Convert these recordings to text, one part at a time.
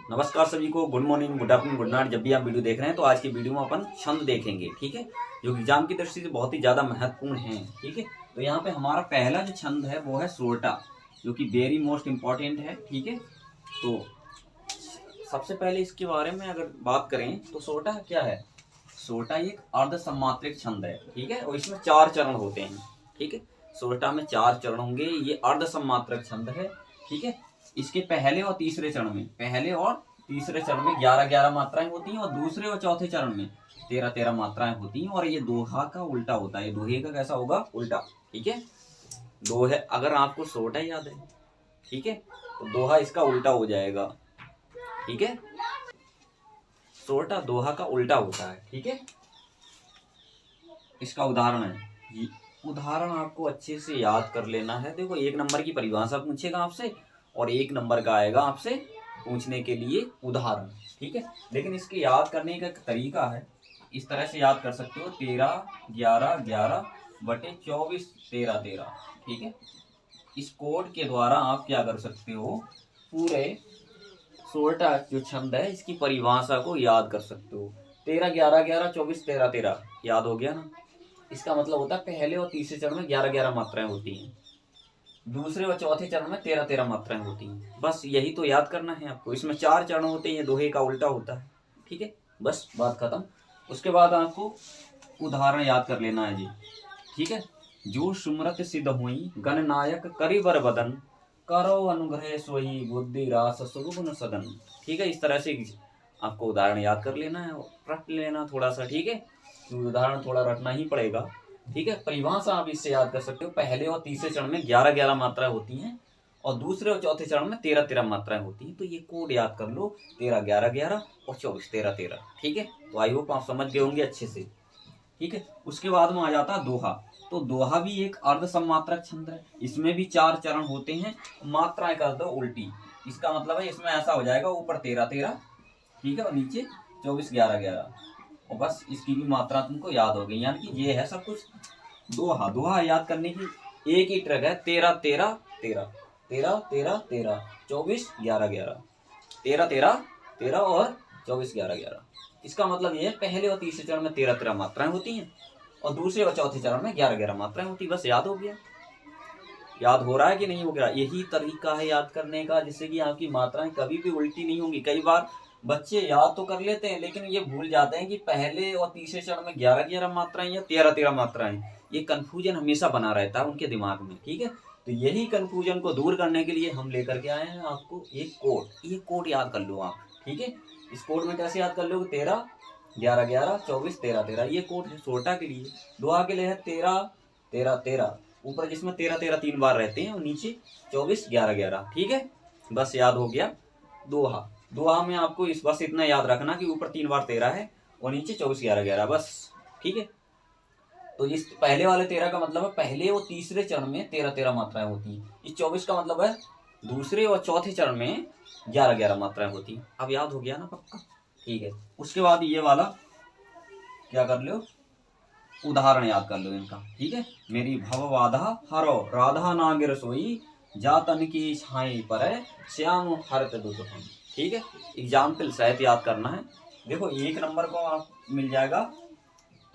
नमस्कार सभी को, good morning, good afternoon, good night. जब भी आप वीडियो देख रहे हैं तो आज की वीडियो में अपन छंद देखेंगे, ठीक है, जो एग्जाम की दृष्टि से बहुत ही ज़्यादा महत्वपूर्ण है। ठीक है, तो यहाँ पे हमारा पहला जो छंद है वो है सोरठा, जो कि वेरी मोस्ट इम्पॉर्टेंट है। ठीक है, तो सबसे पहले इसके बारे में अगर बात करें तो सोरठा क्या है। सोरठा एक अर्ध सम्मात्रिक छंद है, ठीक है, और इसमें 4 चरण होते हैं। ठीक है, सोरठा में 4 चरण होंगे। ये अर्ध सम्मात्रक छंद है। ठीक है, इसके पहले और तीसरे चरण में 11-11 मात्राएं होती हैं और दूसरे और चौथे चरण में 13-13 मात्राएं होती हैं। और ये दोहा का उल्टा होता है। दोहे का कैसा होगा? उल्टा। ठीक है, दोहे अगर आपको सोरठा याद है, ठीक है, तो दोहा इसका उल्टा हो जाएगा। ठीक है, सोरठा दोहा का उल्टा होता है। ठीक है, इसका उदाहरण है, उदाहरण आपको अच्छे से याद कर लेना है। देखो, 1 नंबर की परिभाषा पूछेगा आपसे और 1 नंबर का आएगा आपसे पूछने के लिए उदाहरण। ठीक है, लेकिन इसके याद करने का एक तरीका है। इस तरह से याद कर सकते हो, 13-11-11 बटे 24-13-13। ठीक है, इस कोड के द्वारा आप क्या कर सकते हो, पूरे सोरठा जो छंद है इसकी परिभाषा को याद कर सकते हो। 13-11-11 24-13-13 याद हो गया ना। इसका मतलब होता है पहले और तीसरे चरण में 11-11 मात्राएं होती हैं, दूसरे और चौथे चरण में 13-13 मात्राएं होती हैं। बस यही तो याद करना है आपको। इसमें 4 चरण होते हैं, दोहे का उल्टा होता है। ठीक है, बस बात खत्म। उसके बाद आपको उदाहरण याद कर लेना है जी। ठीक है, जो सुमरत सिद्ध हुई गणनायक करिवर बदन, करो अनुग्रह सोई बुद्धि रास सुगुन सदन। ठीक है, इस तरह से आपको उदाहरण याद कर लेना है, रट लेना थोड़ा सा। ठीक है, उदाहरण थोड़ा रटना ही पड़ेगा। ठीक है, परिभाषा आप इससे याद कर सकते हो। पहले और तीसरे चरण में 11-11 मात्राएं होती हैं और दूसरे और चौथे चरण में 13-13 मात्राएं होती हैं। तो ये कोड याद कर लो, 13-11-11 और 24-13-13। ठीक है, तो आई होप आप समझ गए होंगे अच्छे से। ठीक है, उसके बाद में आ जाता है दोहा। तो दोहा भी एक अर्ध सम्मात्रक छंद है। इसमें भी 4 चरण होते हैं, मात्राएं कर दो उल्टी। इसका मतलब है इसमें ऐसा हो जाएगा, ऊपर 13-13, ठीक है, और नीचे 24-11-11। और बस इसकी भी मात्रा तुमको याद हो गई, यानी कि ये है सब कुछ। दोहा दोहा याद करने की एक ही ट्रिक है, 13-13-13, 13-13-13, 24-11-11, 13-13-13 और 24-11-11। इसका मतलब ये है पहले और तीसरे चरण में 13-13 मात्राएं होती हैं और दूसरे और चौथे चरण में 11-11 मात्राएं होती। बस याद हो गया। याद हो रहा है कि नहीं हो गया? यही तरीका है याद करने का, जिससे कि आपकी मात्राएं कभी भी उल्टी नहीं होंगी। कई बार बच्चे याद तो कर लेते हैं लेकिन ये भूल जाते हैं कि पहले और तीसरे चरण में 11-11 मात्राएं या 13-13 मात्राएं। ये कंफ्यूजन हमेशा बना रहता है उनके दिमाग में। ठीक है, तो यही कंफ्यूजन को दूर करने के लिए हम लेकर के आए हैं आपको एक कोड। ये कोड याद कर लो आप। ठीक है, इस कोड में कैसे याद कर लो? 13-11-11 24-13-13, ये कोड है सोरठा के लिए। दोहा के लिए है 13-13-13, ऊपर जिसमें 13-13 3 बार रहते हैं और नीचे 24-11-11। ठीक है, बस याद हो गया। दोहा दोहा में आपको बस इतना याद रखना कि ऊपर 3 बार 13 है और नीचे 24-11-11, बस। ठीक है, तो इस पहले वाले 13 का मतलब है पहले और तीसरे चरण में 13-13 मात्राएं होती हैं। इस 24 का मतलब है दूसरे और चौथे चरण में 11-11 मात्राएं होती हैं। अब याद हो गया ना पक्का? ठीक है, उसके बाद ये वाला क्या कर लो, उदाहरण याद कर लो इनका। ठीक है, मेरी भव बाधा हरो राधा नागिर सोई, जातन की छाई पर श्याम हरत दुत हम। ठीक है, एग्जाम्पल सहित याद करना है। देखो, 1 नंबर को आप मिल जाएगा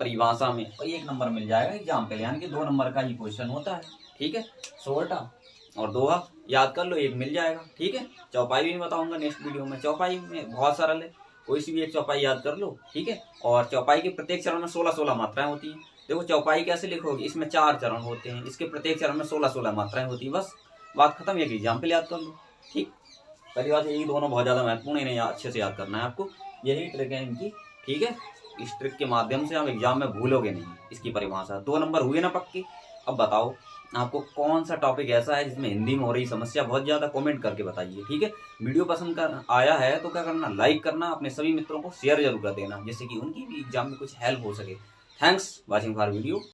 परिभाषा में और 1 नंबर मिल जाएगा एग्जाम्पल, यानी कि 2 नंबर का ही क्वेश्चन होता है। ठीक है, सोरठा और दोहा याद कर लो, 1 मिल जाएगा। ठीक है, चौपाई भी बताऊंगा नेक्स्ट वीडियो में। चौपाई में बहुत सरल है, कोई सी भी एक चौपाई याद कर लो। ठीक है, और चौपाई के प्रत्येक चरण में 16-16 मात्राएं होती हैं। देखो, चौपाई कैसे लिखोगे? इसमें 4 चरण होते हैं, इसके प्रत्येक चरण में 16-16 मात्राएं होती हैं। बस बात खत्म। एक एग्जाम्पल याद कर लो। ठीक, पहली बात यही, दोनों बहुत ज़्यादा महत्वपूर्ण, इन्हें अच्छे से याद करना है आपको। यही ट्रिक है इनकी। ठीक है, इस ट्रिक के माध्यम से आप एग्जाम में भूलोगे नहीं इसकी परिभाषा। 2 नंबर हुए ना पक्के? अब बताओ आपको कौन सा टॉपिक ऐसा है जिसमें हिंदी में हो रही समस्या बहुत ज़्यादा, कमेंट करके बताइए। ठीक है, वीडियो पसंद आया है तो क्या करना, लाइक करना, अपने सभी मित्रों को शेयर जरूर कर देना, जिससे कि उनकी भी एग्जाम में कुछ हेल्प हो सके। Thanks watching for video.